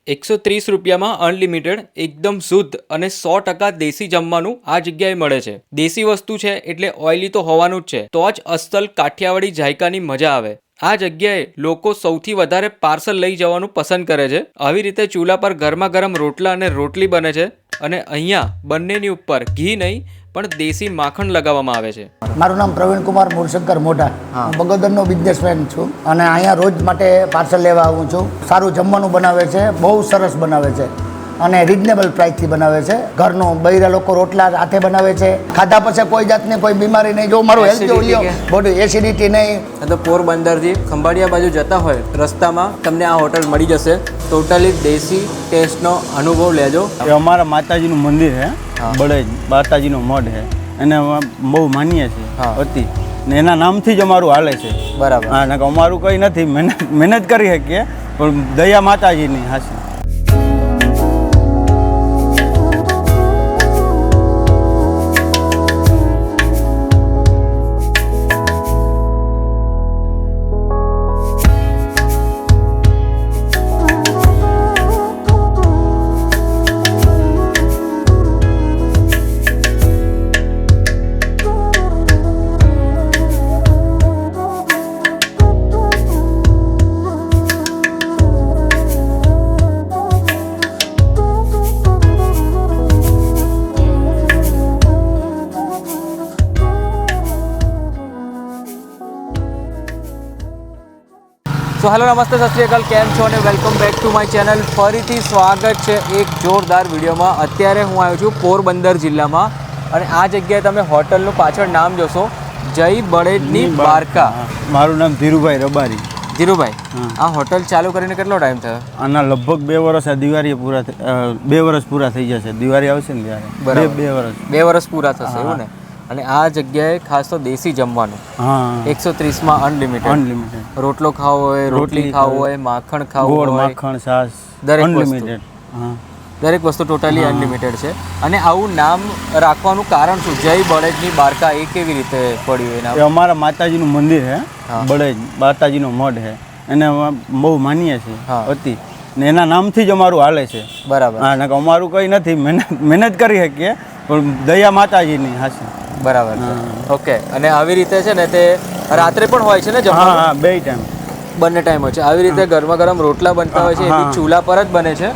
₹130 unlimited એકદમ શુદ્ધ અને 100% દેશી જમવાનું આ જગ્યાએ મળે છે. દેશી વસ્તુ છે એટલે ઓઇલી તો હોવાનું જ છે, તો જ અસલ કાઠિયાવાડી જાયકાની મજા આવે. આ જગ્યાએ લોકો સૌથી વધારે પાર્સલ લઈ જવાનું પસંદ કરે છે. આવી રીતે ચૂલા પર ગરમા ગરમ રોટલા અને રોટલી બને છે અને અહીંયા બંનેની ઉપર ઘી નહીં પણ દેશી માખણ લગાવવામાં આવે છે. મારું નામ પ્રવીણકુમાર મૂળશંકર મોઢા. હું બગોદરનો બિઝનેસમેન છું અને અહીંયા રોજ માટે પાર્સલ લેવા આવું છું. સારું જમવાનું બનાવે છે, બહુ સરસ બનાવે છે અને રિઝનેબલ પ્રાઇસથી બનાવે છે. ઘરનું બૈરા લોકો રોટલા હાથે બનાવે છે. ખાધા પછી કોઈ જાતની કોઈ બીમારી નહીં. જો મારું હેલ્થ જોઈ લ્યો, બોડી એસિડિટી નહીં. તો પોરબંદરથી ખંભાળિયા બાજુ જતા હોય રસ્તામાં તમને આ હોટલ મળી જશે. ટોટલી દેશી ટેસ્ટનો અનુભવ લેજો. એ અમારા માતાજીનું મંદિર છે, બળેજ માતાજીનો મઢ છે, એને બહુ માનીએ છીએ અતિ ને એના નામથી જ અમારું હાલે છે. બરાબર. હા, ને અમારું કંઈ નથી, મહેનત કરી શકીએ પણ દયા માતાજીની હાસી. તો હેલો, નમસ્તે, સત શ્રી અકાલ, કેમ છો અને welcome back to my channel. ફરીથી સ્વાગત છે એક જોરદાર વિડીયોમાં. અત્યારે હું આવ્યો છું પોરબંદર જિલ્લામાં અને આ જગ્યાએ તમે હોટલનું પાછળ નામ જોશો, જય બળેજની બારકા. મારું નામ ધીરુભાઈ રબારી. ધીરુભાઈ, આ હોટલ ચાલુ કરીને કેટલો ટાઈમ થયો? આના લગભગ 2 વર્ષ, આ દિવાળી પૂરા 2 વર્ષ પૂરા થઈ જશે. દિવાળી આવશે ને ત્યારે 2 વર્ષ પૂરા થશે, એવું ને? અને આ જગ્યાએ ખાસ તો દેશી જમવાનું. 130 અનલિમિટેડ. રોટલો ખાવો હોય, રોટલી ખાવો હોય, માખણ ખાવું હોય, માખણ, છાશ, અનલિમિટેડ. દરેક વસ્તુ ટોટલી અનલિમિટેડ છે. અને આવું નામ રાખવાનું કારણ શું? જય બળેજની બારકા, એ કેવી રીતે પડ્યું એના? એ અમારા માતાજીનું મંદિર છે, બળેજ માતાજીનો મઢ છે, એને બહુ માનીએ છીએ અતિ ને એના નામથી જ અમારું હાલે છે. બરાબર. હા, ને અમારું કંઈ નથી, મહેનત કરી શકીએ પણ દયા માતાજીની હાસી. બરાબર છે. ઓકે. અને આવી રીતે છે ને તે રાત્રે પણ હોય છે ને જમવાનું? હા, 2 ટાઈમ, બંને ટાઈમ હોય છે. આવી રીતે ગરમા ગરમ રોટલા બનતા હોય છે, એ બી ચૂલા પર જ બને છે.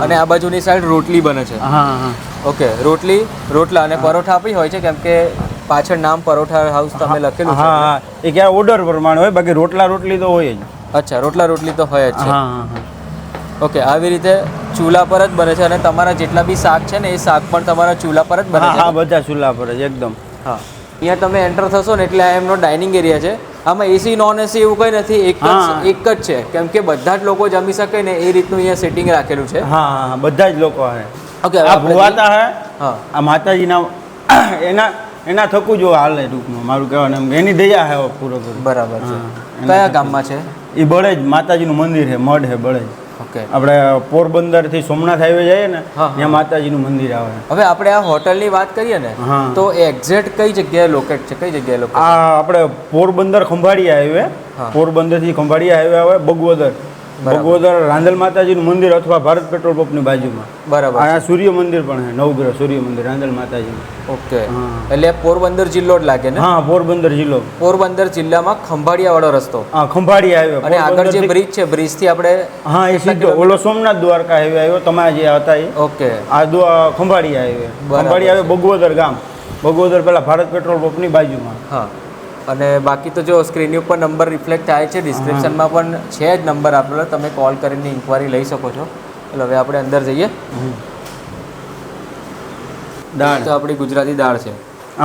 અને આ બાજુની સાઈડ રોટલી બને છે. ઓકે. રોટલા અને પરોઠા બી હોય છે, કેમ કે પાછળ નામ પરોઠા હાઉસ તમે લખેલું છે. હા, એ ક્યાં ઓર્ડર પ્રમાણે હોય, બાકી રોટલી તો હોય જ. અચ્છા, રોટલી તો હોય જ છે. ઓકે. આવી રીતે ચૂલા પર જ બને છે અને તમારા જેટલા બી શાક છે ને એ શાક પણ તમારા ચૂલા પર જ બને છે. હા, બધા ચૂલા પર જ એકદમ. હા. અહીંયા તમે એન્ટર થશો ને એટલે આ એમનો ડાઇનિંગ એરિયા છે. આમાં એસી નોન એસી એવું કંઈ નથી, એક જ છે, કેમ કે બધા જ લોકો જમી શકે ને એ રીતનું અહીંયા સેટિંગ રાખેલું છે. હા, બધા જ લોકો હે. ઓકે. આ ભુવાતા હે. હા, આ માતાજીના એના થકું જો હાલે ટૂંકમાં મારું કહેવાનું એમ, એની દયા હે પૂરેપૂરી. બરાબર છે. કયા ગામમાં છે? એ બળેજ માતાજીનું મંદિર છે, મઢ છે બળેજ. ઓકે. આપણે પોરબંદર થી સોમનાથ હાઈવે જઈએ ને ત્યાં માતાજીનું મંદિર આવે. હવે આપણે આ હોટલની વાત કરીએ ને તો એક્ઝેક્ટ કઈ જગ્યાએ લોકેટ છે? આ આપણે પોરબંદર ખંભાળિયા હાઈવે, પોરબંદર થી ખંભાળિયા હાઈવે આવે, બગવદર રાંદલ માતાજીનું મંદિર અથવા ભારત પેટ્રોલ પંપની બાજુમાં. બરાબર. આ સૂર્ય મંદિર પણ છે, નવગ્રહ સૂર્ય મંદિર રાંદલ માતાજી. ઓકે. એટલે પોરબંદર જિલ્લો જ લાગે ને? હા, પોરબંદર જિલ્લો. પોરબંદર જિલ્લામાં ખંભાળિયા વાળો રસ્તો. હા, ખંભાળિયા હાઈવે. અને આગળ જે બ્રિજ છે, બ્રિજ થી આપણે એ સીધો ઓલો સોમનાથ દ્વારકા હાઈવે આવ્યો તમે જે હતા એ. ઓકે. આ ખંભાળિયા હાઈવે. ખંભાળિયા હાઈવે બગવદર ગામ, બગવદર પેલા ભારત પેટ્રોલ પંપની બાજુમાં. હા. અને બાકી તો જો સ્ક્રીન ઉપર નંબર રિફ્લેક્ટ થાય છે, ડિસ્ક્રિપ્શનમાં પણ છે જ નંબર આપેલો, તમે કોલ કરીને ઇન્ક્વાયરી લઈ શકો છો. એટલે હવે આપણે અંદર જઈએ. દાળ તો આપણી ગુજરાતી દાળ છે.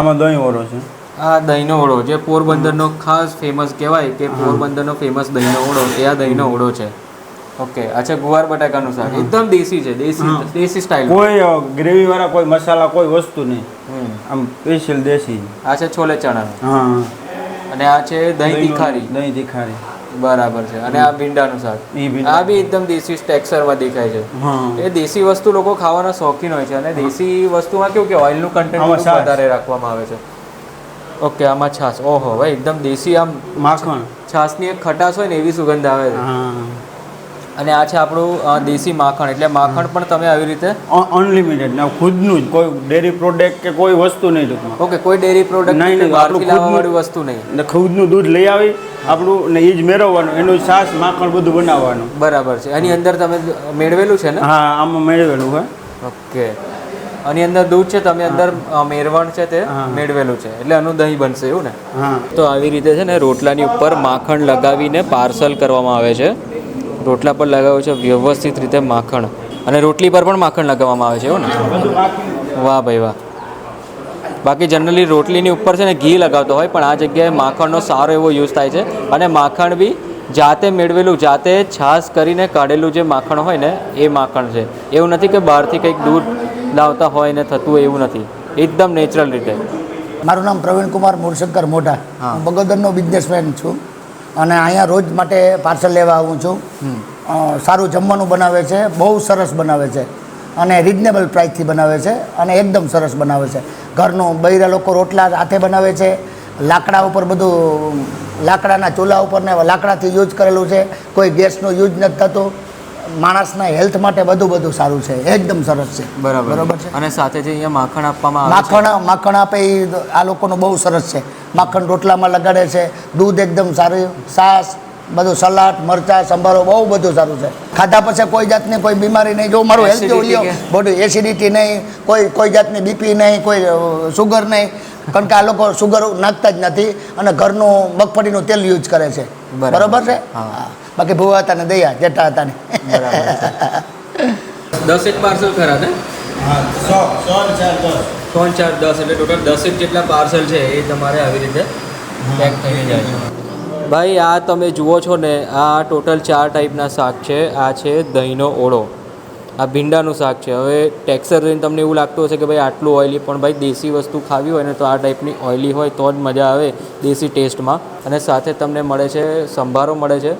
આમાં દહીં ઓળો છે. આ દહીંનો ઓળો જે પોરબંદરનો ખાસ ફેમસ કહેવાય કે પોરબંદરનો ફેમસ દહીંનો ઓળો, એ આ દહીંનો ઓળો છે. ઓકે. અચ્છા, ગુવાર બટાકાનું શાક એકદમ દેશી છે, દેશી સ્ટાઇલ. કોઈ ગ્રેવી વાળા કોઈ મસાલા કોઈ વસ્તુ નહીં, આમ સ્પેશિયલ દેશી. આ છે છોલે ચણાનું. હા. અને આ છે દહીં તીખારી. બરાબર છે. અને આ ભીંડાનું શાક, આ બી એકદમ દેશી ટેક્સચરમાં દેખાય છે. એ દેશી વસ્તુ લોકો ખાવાના શોખીન હોય છે અને દેશી વસ્તુમાં કેવું કે ઓઇલનું કન્ટેન્ટ વધારે રાખવામાં આવે છે. ઓકે. આમાં છાશ. ઓહો ભાઈ, એકદમ દેશી, આમ માખણ છાશની એક ખટાશ હોય ને એવી સુગંધ આવે છે. અને આ છે આપણું દેશી માખણ, એટલે માખણ પણ તમે આવી રીતે અનલિમિટેડ ને ખુદનું જ, કોઈ ડેરી પ્રોડક્ટ કે કોઈ વસ્તુ નહીં ટૂંકમાં. ઓકે, કોઈ ડેરી પ્રોડક્ટ નહીં, નહીં, બહારથી આપણું લાવવાવાળી વસ્તુ નહીં. ને ખુદનું દૂધ લઈ આવી આપણું ને એ જ મેળવવાનું, એનું છાશ માખણ બધું બનાવવાનું. બરાબર છે. એની અંદર તમે મેળવેલું છે ને? હા, આમાં મેળવેલું છે. ઓકે, આની અંદર દૂધ છે, તમે અંદર મેરવણ છે તે મેળવેલું છે, એટલે આનું દહીં બનશે એવું ને? હા. તો આવી રીતે છે ને રોટલાની ઉપર માખણ લગાવીને પાર્સલ કરવામાં આવે છે. રોટલા પર લગાવ્યું છે વ્યવસ્થિત રીતે માખણ, અને રોટલી પર પણ માખણ લગાવવામાં આવે છે એવું ને? વાહ ભાઈ વાહ. બાકી જનરલી રોટલીની ઉપર છે ને ઘી લગાવતો હોય, પણ આ જગ્યાએ માખણનો સારો એવો યુઝ થાય છે. અને માખણ બી જાતે મેળવેલું, જાતે છાશ કરીને કાઢેલું જે માખણ હોય ને એ માખણ છે. એવું નથી કે બહારથી કંઈક દૂધ લાવતા હોય ને થતું હોય, એવું નથી. એકદમ નેચરલ રીતે. મારું નામ પ્રવીણકુમાર મૂળશંકર મોઢા. હું બગોદરનો બિઝનેસમેન છું અને અહીંયા રોજ માટે પાર્સલ લેવા આવું છું. સારું જમવાનું બનાવે છે, બહુ સરસ બનાવે છે અને રિઝનેબલ પ્રાઇસથી બનાવે છે અને એકદમ સરસ બનાવે છે. ઘરનું બૈરા લોકો રોટલા હાથે બનાવે છે, લાકડા ઉપર બધું, લાકડાના ચૂલા ઉપર ને લાકડાથી યુઝ કરેલું છે, કોઈ ગેસનો યુઝ નથી થતો. માણસના હેલ્થ માટે બધું સારું છે, એકદમ સરસ છે. બરાબર છે. અને સાથે જે અહીંયા માખણ આપવામાં આવે છે, માખણ આપે એ આ લોકોનું બહુ સરસ છે. માખણ રોટલામાં લગાડે છે, દૂધ એકદમ સારું, છાશ, બધું સલાડ, મરચાં, સંભારો, બહુ બધું સારું છે. ખાધા પછી કોઈ જાતની કોઈ બીમારી નહીં. જો મારું હેલ્થ લ્યો, બોડી એસિડિટી નહીં, કોઈ જાતની બીપી નહીં, કોઈ સુગર નહીં, કારણ કે આ લોકો સુગર નાખતા જ નથી અને ઘરનું મગફળીનું તેલ યુઝ કરે છે. બરાબર છે. બાકી ભૂવા હતા ને દયા જેઠા હતા ને. 10 પાર્સલ ખરા ને? 3, 4, 10 એટલે ટોટલ 10 જેટલા પાર્સલ છે એ તમારે આવી રીતે પેક થઈને જાય છે. ભાઈ આ તમે જુઓ છો ને, આ ટોટલ 4 ટાઈપના શાક છે. આ છે દહીંનો ઓળો, આ ભીંડાનું શાક છે. હવે ટેક્સચર જોઈને તમને એવું લાગતું હશે કે ભાઈ આટલું ઓઇલી, પણ ભાઈ દેશી વસ્તુ ખાવી હોય ને તો આ ટાઈપની ઓઇલી હોય તો જ મજા આવે દેશી ટેસ્ટમાં. અને સાથે તમને મળે છે સંભારો મળે છે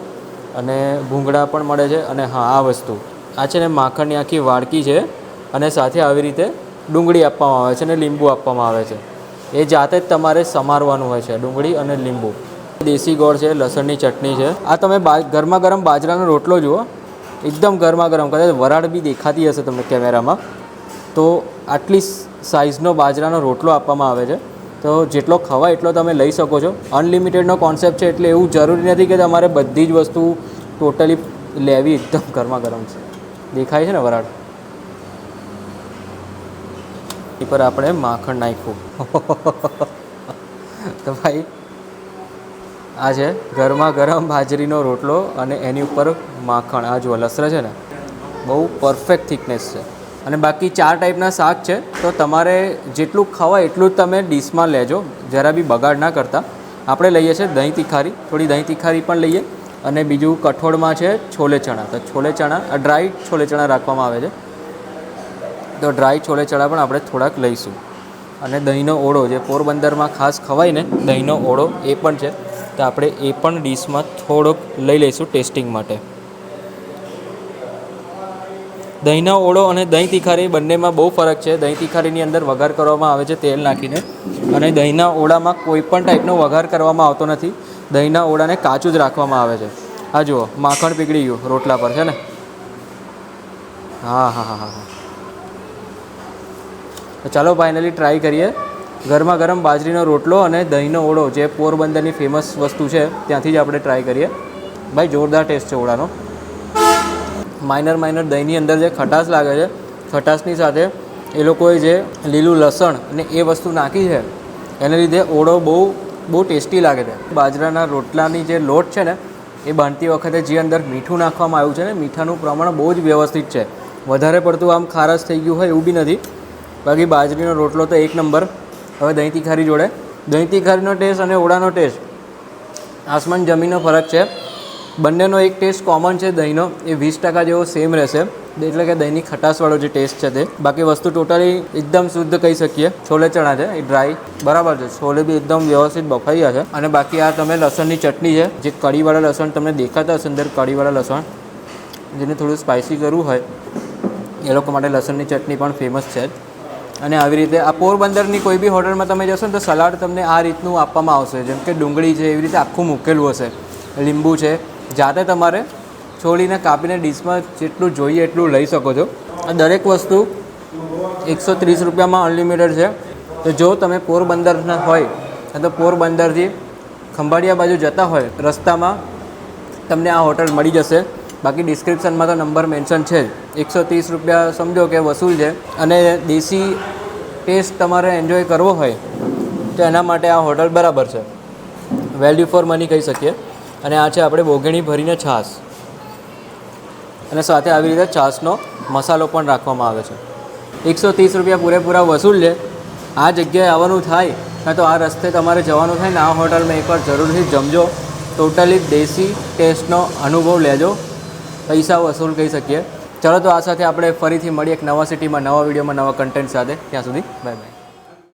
અને ભૂંગળા પણ મળે છે. અને હા, આ વસ્તુ આ છે ને માખણની આખી વાડકી છે અને સાથે આવી રીતે ડુંગળી આપવામાં આવે છે અને લીંબુ આપવામાં આવે છે. એ જાતે જ તમારે સમારવાનું હોય છે, ડુંગળી અને લીંબુ. દેશી ગોળ છે, લસણની ચટણી છે. આ તમે ગરમા ગરમ બાજરાનો રોટલો જુઓ, એકદમ ગરમા ગરમ. કદાચ વરાળ બી દેખાતી હશે તમને કેમેરામાં, તો આટલી સાઇઝનો બાજરાનો રોટલો આપવામાં આવે છે. તો જેટલો ખવાય એટલો તમે લઈ શકો છો. અનલિમિટેડનો કોન્સેપ્ટ છે, એટલે એવું જરૂરી નથી કે તમારે બધી જ વસ્તુ ટોટલી લેવી. એકદમ ગરમા ગરમ છે, દેખાય છે ને વરાળ. એ પર આપણે માખણ નાખ્યું તો ભાઈ આ છે ગરમા ગરમ બાજરીનો રોટલો અને એની ઉપર માખણ. આ જુઓ લસરા છે ને, બહુ પરફેક્ટ થિકનેસ છે. અને બાકી 4 ટાઈપના શાક છે, તો તમારે જેટલું ખવાય એટલું જ તમે ડીશમાં લેજો, જરા બી બગાડ ના કરતા. આપણે લઈએ છીએ દહીં તિખારી, થોડી દહીં તિખારી પણ લઈએ. અને બીજું કઠોળમાં છે છોલે ચણા. તો છોલે ચણા, ડ્રાય છોલે ચણા રાખવામાં આવે છે, તો ડ્રાય છોલે ચણા પણ આપણે થોડાક લઈશું. અને દહીંનો ઓળો જે પોરબંદરમાં ખાસ ખવાય ને, દહીંનો ઓળો એ પણ છે, તો આપણે એ પણ ડીશમાં થોડોક લઈ લઈશું ટેસ્ટિંગ માટે. દહીંનો ઓળો અને દહીં તિખારી બંનેમાં બહુ ફરક છે. દહીં તિખારીની અંદર વઘાર કરવામાં આવે છે તેલ નાખીને, અને દહીંના ઓળામાં કોઈ પણ ટાઈપનો વઘાર કરવામાં આવતો નથી. દહીંના ઓળાને કાચું જ રાખવામાં આવે છે. આ જુઓ માખણ પીગળી ગયું રોટલા પર, છે ને? હા. તો ચાલો ફાઇનલી ટ્રાય કરીએ. ગરમા ગરમ બાજરીનો રોટલો અને દહીંનો ઓળો, જે પોરબંદરની ફેમસ વસ્તુ છે, ત્યાંથી જ આપણે ટ્રાય કરીએ. ભાઈ જોરદાર ટેસ્ટ છે ઓળાનો. માઇનર દહીંની અંદર જે ખટાશ લાગે છે, ખટાશની સાથે એ લોકોએ જે લીલું લસણ અને એ વસ્તુ નાખી છે, એને લીધે ઓળો બહુ ટેસ્ટી લાગે છે. બાજરાના રોટલાની જે લોટ છે ને, એ બાંધતી વખતે જે અંદર મીઠું નાખવામાં આવ્યું છે ને, મીઠાનું પ્રમાણ બહુ જ વ્યવસ્થિત છે. વધારે પડતું આમ ખારસ થઈ ગયું હોય એવું બી નથી. બાકી બાજરીનો રોટલો તો એક નંબર. હવે દહીં તિખારી જોડે, દહીં તિખારીનો ટેસ્ટ અને ઓળાનો ટેસ્ટ આસમાન જમીનનો ફરક છે. બંનેનો એક ટેસ્ટ કોમન છે દહીંનો, એ 20% જેવો સેમ રહેશે, એટલે કે દહીંની ખટાશવાળો જે ટેસ્ટ છે તે. બાકી વસ્તુ ટોટલી એકદમ શુદ્ધ કહી શકીએ. છોલે ચણા છે એ ડ્રાય બરાબર છે, છોલે બી એકદમ વ્યવસ્થિત બફાઈ ગયા છે. અને બાકી આ તમે લસણની ચટણી છે, જે કઢીવાળા લસણ તમને દેખાતા હશે અંદર, કઢીવાળા લસણ, જેને થોડું સ્પાઇસી કરવું હોય એ લોકો માટે લસણની ચટણી પણ ફેમસ છે જ. અને આવી રીતે આ પોરબંદરની કોઈ બી હોટલમાં તમે જશો ને તો સલાડ તમને આ રીતનું આપવામાં આવશે, જેમ કે ડુંગળી છે એવી રીતે આખું મૂકેલું હશે, લીંબુ છે, જાતે તમારે છોડીને કાપીને ડીશમાં જેટલું જોઈએ એટલું લઈ શકો છો. આ દરેક વસ્તુ 130 રૂપિયામાં અનલિમિટેડ છે. તો જો તમે પોરબંદરના હોય તો પોરબંદરથી ખંભાળિયા બાજુ જતા હોય રસ્તામાં તમને આ હોટલ મળી જશે. બાકી ડિસ્ક્રિપ્શનમાં તો નંબર મેન્શન છે જ. 130 રૂપિયા સમજો કે વસૂલ છે, અને દેશી ટેસ્ટ તમારે એન્જોય કરવો હોય તો એના માટે આ હોટલ બરાબર છે. વેલ્યુ ફોર મની કહી શકીએ. અને આ છે આપણે બોઘેણી ભરીને છાશ, અને સાથે આવી રીતે છાશનો મસાલો પણ રાખવામાં આવે છે. 130 રૂપિયા પૂરેપૂરા વસૂલ છે. આ જગ્યાએ આવવાનું થાય તો આ રસ્તે તમારે જવાનું થાય ને આ હોટલમાં એકવાર જરૂરથી જમજો. ટોટલી દેશી ટેસ્ટનો અનુભવ લેજો. પૈસા વસૂલ કહી શકીએ. ચલો તો આ સાથે આપણે ફરીથી મળીએ એક નવા સિટીમાં, નવા વિડીયોમાં, નવા કન્ટેન્ટ સાથે. ત્યાં સુધી બાય બાય.